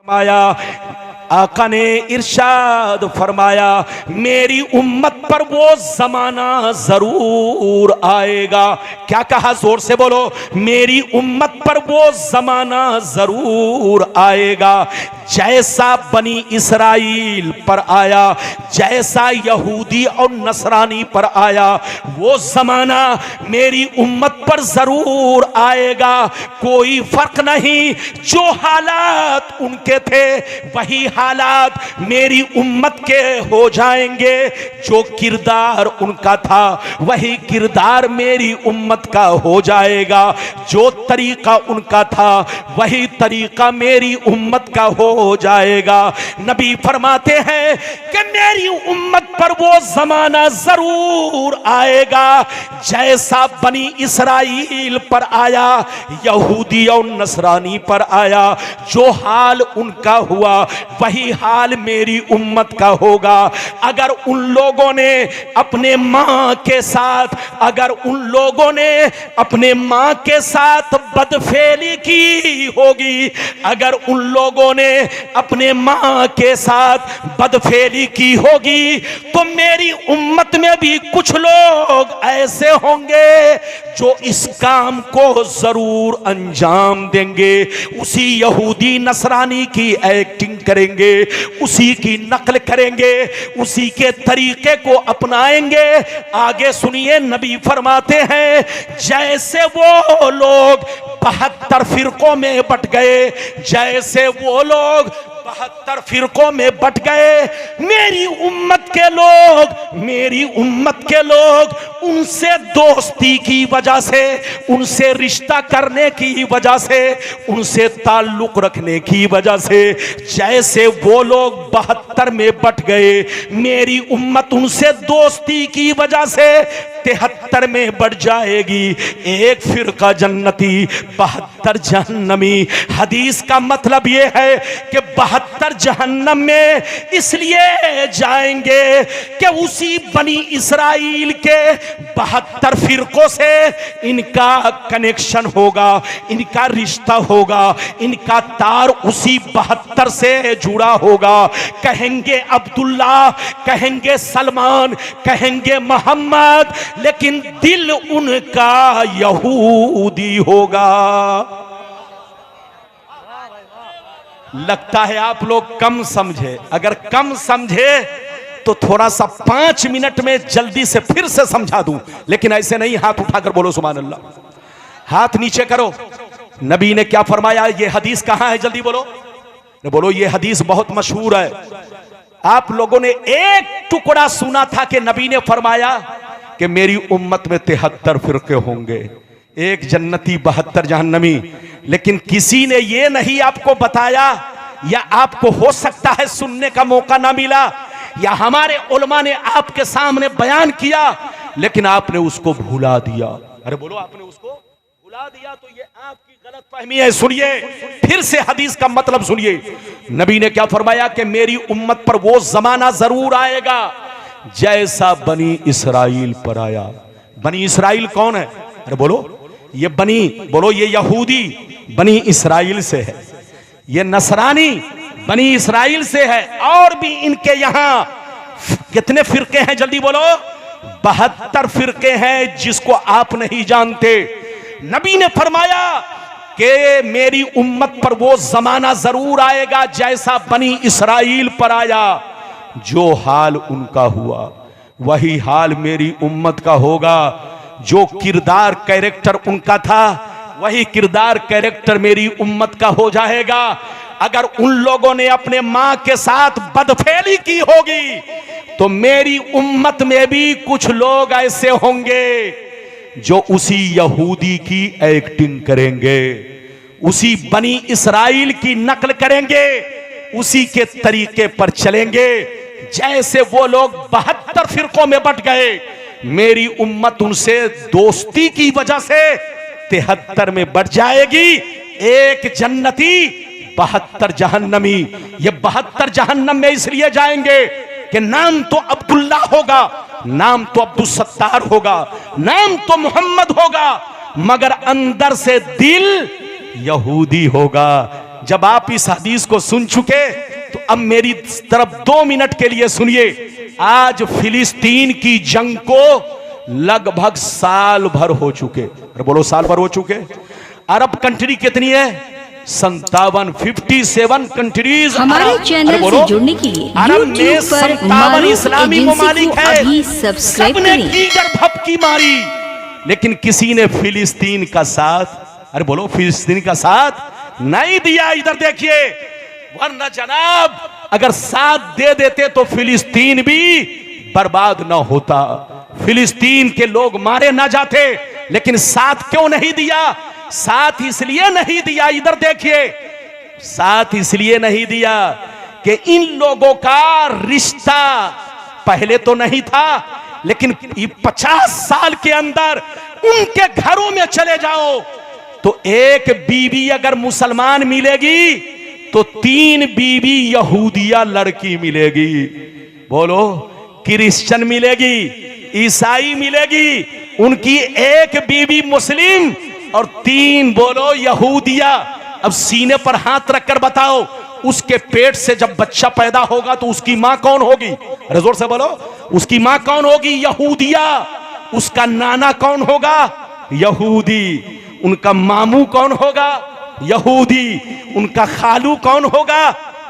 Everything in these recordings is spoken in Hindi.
फरमाया, आका ने इरशाद फरमाया, मेरी उम्मत पर वो जमाना जरूर आएगा। क्या कहा? जोर से बोलो। मेरी उम्मत पर वो जमाना जरूर आएगा जैसा बनी इसराइल पर आया, जैसा यहूदी और नसरानी पर आया, वो जमाना मेरी उम्मत पर जरूर आएगा। कोई फर्क नहीं, जो हालात उनके थे वही हालात मेरी उम्मत के हो जाएंगे। जो किरदार उनका था वही किरदार मेरी उम्मत का हो जाएगा। जो तरीका उनका था वही तरीका मेरी उम्मत का हो जाएगा। नबी फरमाते हैं कि मेरी उम्मत पर वो जमाना जरूर आएगा जैसा बनी इसराइल पर आया, यहूदी और नसरानी पर आया। जो हाल उनका हुआ वही हाल मेरी उम्मत का होगा। अगर उन लोगों ने अपने मां के साथ, अगर उन लोगों ने अपने मां के साथ बदफेली की होगी, अगर उन लोगों ने अपने मां के साथ बदफेली की होगी, तो मेरी उम्मत में भी कुछ लोग ऐसे होंगे जो इस काम को जरूर अंजाम देंगे। उसी यहूदी नसरानी की एक्टिंग करेंगे, उसी की नकल करेंगे, उसी के तरीके को अपनाएंगे। आगे सुनिए, नबी फरमाते हैं, जैसे वो लोग 72 फिरकों में बट गए, जैसे वो लोग 72 फिरकों में बट गए, मेरी उम्मत के लोग उनसे दोस्ती की वजह से, उनसे रिश्ता करने की वजह से, उनसे ताल्लुक रखने की वजह से, जैसे वो लोग 72 में बट गए, मेरी उम्मत उनसे दोस्ती की वजह से 73 में बढ़ जाएगी। एक फिरका जन्नती, 72 जहन्नमी। हदीस का मतलब यह है कि 72 जहन्नम में इसलिए जाएंगे कि उसी बनी इसराइल के 72 फिरकों से इनका कनेक्शन होगा, इनका रिश्ता होगा, इनका तार उसी 72 से जुड़ा होगा। कहेंगे अब्दुल्ला, कहेंगे सलमान, कहेंगे मोहम्मद, लेकिन दिल उनका यहूदी होगा। लगता है आप लोग कम समझे। अगर कम समझे तो थोड़ा सा 5 मिनट में जल्दी से फिर से समझा दूं, लेकिन ऐसे नहीं। हाथ उठाकर बोलो सुभान अल्लाह, हाथ नीचे करो। नबी ने क्या फरमाया? ये हदीस कहां है? जल्दी बोलो। बोलो, ये हदीस बहुत मशहूर है। आप लोगों ने एक टुकड़ा सुना था कि नबी ने फरमाया कि मेरी उम्मत में 73 फिरके होंगे, एक जन्नती 72 जहन्नमी। लेकिन किसी ने यह नहीं आपको बताया, या आपको हो सकता है सुनने का मौका ना मिला, या हमारे उलमा ने आपके सामने बयान किया लेकिन आपने उसको भुला दिया। अरे बोलो, आपने उसको भुला दिया तो ये आपकी गलतफहमी है। सुनिए फिर से हदीस का मतलब सुनिए। नबी ने क्या फरमाया कि मेरी उम्मत पर वो जमाना जरूर आएगा जैसा बनी इसराइल पर आया। बनी इसराइल कौन है? अरे बोलो, ये बनी, बोलो, ये यहूदी बनी इसराइल से है, ये नसरानी बनी इसराइल से है, और भी इनके यहां कितने फिरके हैं? जल्दी बोलो। 72 फिरके हैं जिसको आप नहीं जानते। नबी ने फरमाया कि मेरी उम्मत पर वो जमाना जरूर आएगा जैसा बनी इसराइल पर आया। जो हाल उनका हुआ वही हाल मेरी उम्मत का होगा। जो किरदार कैरेक्टर उनका था वही किरदार कैरेक्टर मेरी उम्मत का हो जाएगा। अगर उन लोगों ने अपने मां के साथ बदफेली की होगी तो मेरी उम्मत में भी कुछ लोग ऐसे होंगे जो उसी यहूदी की एक्टिंग करेंगे, उसी बनी इसराइल की नकल करेंगे, उसी के तरीके पर चलेंगे। जैसे वो लोग 72 फिरकों में बट गए, मेरी उम्मत उनसे दोस्ती की वजह से 73 में बढ़ जाएगी। एक जन्नती, 72 जहन्नमी। ये 72 जहन्नम में इसलिए जाएंगे कि नाम तो अब्दुल्ला होगा, नाम तो अब्दुल सत्तार होगा, नाम तो मोहम्मद होगा, मगर अंदर से दिल यहूदी होगा, जब आप इस हदीस को सुन चुके तो अब मेरी तरफ 2 मिनट के लिए सुनिए। आज फिलिस्तीन की जंग को लगभग साल भर हो चुके। अरे बोलो, साल भर हो चुके। अरब कंट्री कितनी है? 57 कंट्रीज। हमारे चैनल से जुड़ने के लिए अरब में 57 इस्लामी ममालिक है। सबने कीगर भपकी मारी, लेकिन किसी ने फिलिस्तीन का साथ, अरे बोलो, फिलिस्तीन का साथ नहीं दिया। इधर देखिए, वरना जनाब अगर साथ दे देते तो फिलिस्तीन भी बर्बाद ना होता, फिलिस्तीन के लोग मारे ना जाते। लेकिन साथ क्यों नहीं दिया? साथ इसलिए नहीं दिया, इधर देखिए, साथ इसलिए नहीं दिया कि इन लोगों का रिश्ता पहले तो नहीं था, लेकिन 50 साल के अंदर उनके घरों में चले जाओ तो एक बीवी अगर मुसलमान मिलेगी तो 3 बीवी यहूदिया लड़की मिलेगी। बोलो, क्रिश्चियन मिलेगी, ईसाई मिलेगी, उनकी एक बीवी मुस्लिम और 3 बोलो यहूदिया। अब सीने पर हाथ रखकर बताओ, उसके पेट से जब बच्चा पैदा होगा तो उसकी मां कौन होगी? अरे जोर से बोलो, उसकी मां कौन होगी? यहूदिया। उसका नाना कौन होगा? यहूदी। उनका मामू कौन होगा? यहूदी। उनका खालू कौन होगा?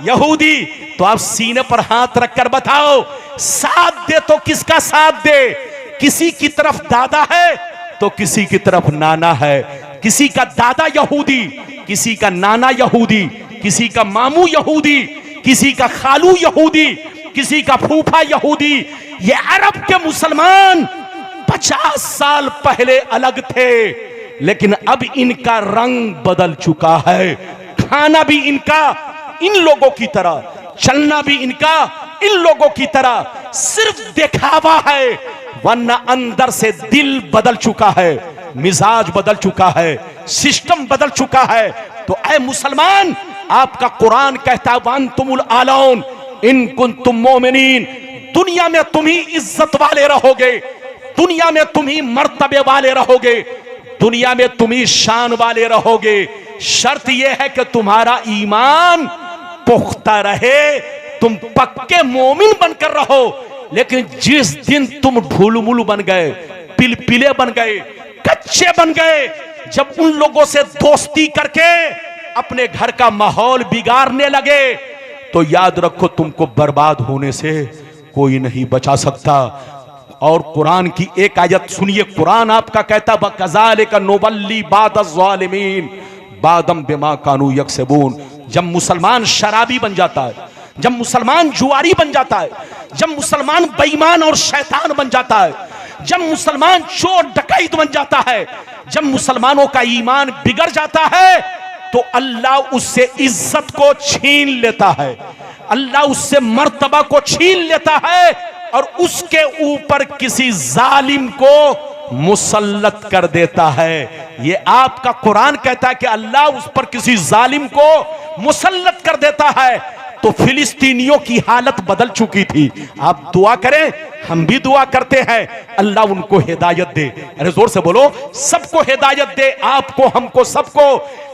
यहूदी। तो आप सीने पर हाथ रखकर बताओ, साथ दे तो किसका साथ दे? किसी की तरफ दादा है तो किसी की तरफ नाना है। किसी का दादा यहूदी, किसी का नाना यहूदी, किसी का मामू यहूदी, किसी का खालू यहूदी, किसी का फूफा यहूदी। ये अरब के मुसलमान 50 साल पहले अलग थे, लेकिन अब इनका रंग बदल चुका है। खाना भी इनका इन लोगों की तरह, चलना भी इनका इन लोगों की तरह, सिर्फ दिखावा है, वरना अंदर से दिल बदल चुका है, मिजाज बदल चुका है, सिस्टम बदल चुका है। तो ऐ मुसलमान, आपका कुरान कहता है वअंतुमुल आलौन इन कुंतुम मोमिनीन, दुनिया में तुम ही इज्जत वाले रहोगे, दुनिया में तुम ही मर्तबे वाले रहोगे, दुनिया में तुम ही शान वाले रहोगे। शर्त यह है कि तुम्हारा ईमान पुख्ता रहे, तुम पक्के मोमिन बनकर रहो। लेकिन जिस दिन तुम ढुलमुल बन गए, पिलपिले बन गए, कच्चे बन गए, जब उन लोगों से दोस्ती करके अपने घर का माहौल बिगाड़ने लगे, तो याद रखो तुमको बर्बाद होने से कोई नहीं बचा सकता। और कुरान की एक आयत सुनिए, कुरान आपका कहता बकज़ालिका नुबल्ली बादज़-ज़ालिमीन बादम बिमा कानू यक्सबून। जब मुसलमान शराबी बन जाता है, जब मुसलमान जुआरी बन जाता है, जब मुसलमान बेईमान और शैतान बन जाता है, जब मुसलमान चोर डकैत बन जाता है, जब मुसलमानों का ईमान बिगड़ जाता है, तो अल्लाह उससे इज्जत को छीन लेता है, अल्लाह उससे मर्तबा को छीन लेता है और उसके ऊपर किसी जालिम को मुसल्लत कर देता है। ये आपका कुरान कहता है कि अल्लाह उस पर किसी जालिम को मुसल्लत कर देता है। तो फिलिस्तीनियों की हालत बदल चुकी थी। आप दुआ करें, हम भी दुआ करते हैं, अल्लाह उनको हिदायत दे। अरे जोर से बोलो, सबको हिदायत दे, आपको, हमको, सबको।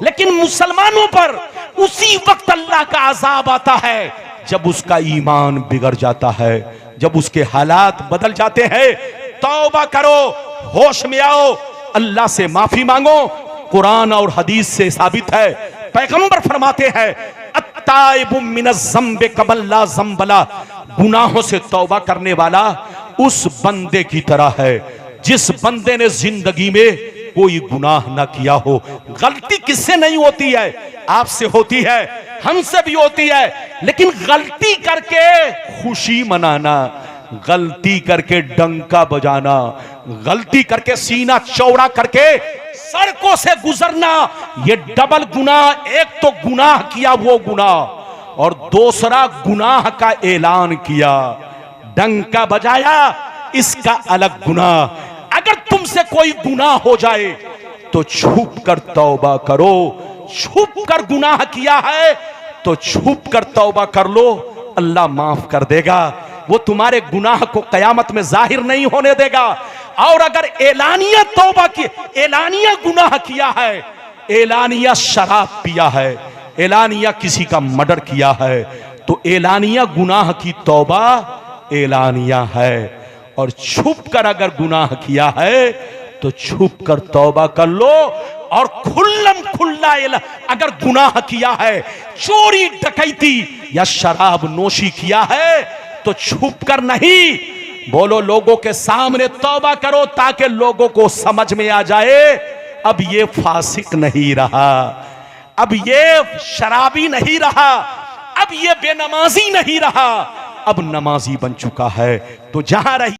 लेकिन मुसलमानों पर उसी वक्त अल्लाह का अजाब आता है जब उसका ईमान बिगड़ जाता है, जब उसके हालात बदल जाते हैं। तौबा करो, होश में आओ, अल्लाह से माफी मांगो। कुरान और हदीस से साबित है, पैगंबर फरमाते हैं अत्ताइबु मिनज़्ज़म्बि कबल ला ज़म्बला, गुनाहों से तौबा करने वाला उस बंदे की तरह है जिस बंदे ने जिंदगी में कोई गुनाह ना किया हो। गलती किससे नहीं होती है? आपसे होती है, हमसे भी होती है। लेकिन गलती करके खुशी मनाना, गलती करके डंका बजाना, गलती करके सीना चौड़ा करके सड़कों से गुजरना, ये डबल गुनाह। एक तो गुनाह किया वो गुनाह, और दूसरा गुनाह का ऐलान किया, डंका बजाया, इसका अलग गुनाह। अगर तुमसे कोई गुनाह हो जाए तो छुप कर तौबा करो। छुप कर गुनाह किया है तो छुप कर तौबा कर लो, अल्लाह माफ कर देगा। वो तुम्हारे गुनाह को कयामत में जाहिर नहीं होने देगा। और अगर एलानिया तौबा की, एलानिया गुनाह किया है, एलानिया शराब पिया है, एलानिया किसी का मर्डर किया है तो एलानिया गुनाह की तौबा एलानिया है, और छुप कर अगर गुनाह किया है तो छुप कर तौबा कर लो। और खुल्लम खुल्ला अगर गुनाह किया है, चोरी डकैती या शराब नोशी किया है तो छुप कर नहीं, बोलो लोगों के सामने तौबा करो ताकि लोगों को समझ में आ जाए अब ये फासिक नहीं रहा, अब ये शराबी नहीं रहा, अब ये बेनमाजी नहीं रहा, अब नमाजी बन चुका है। तो जहां रही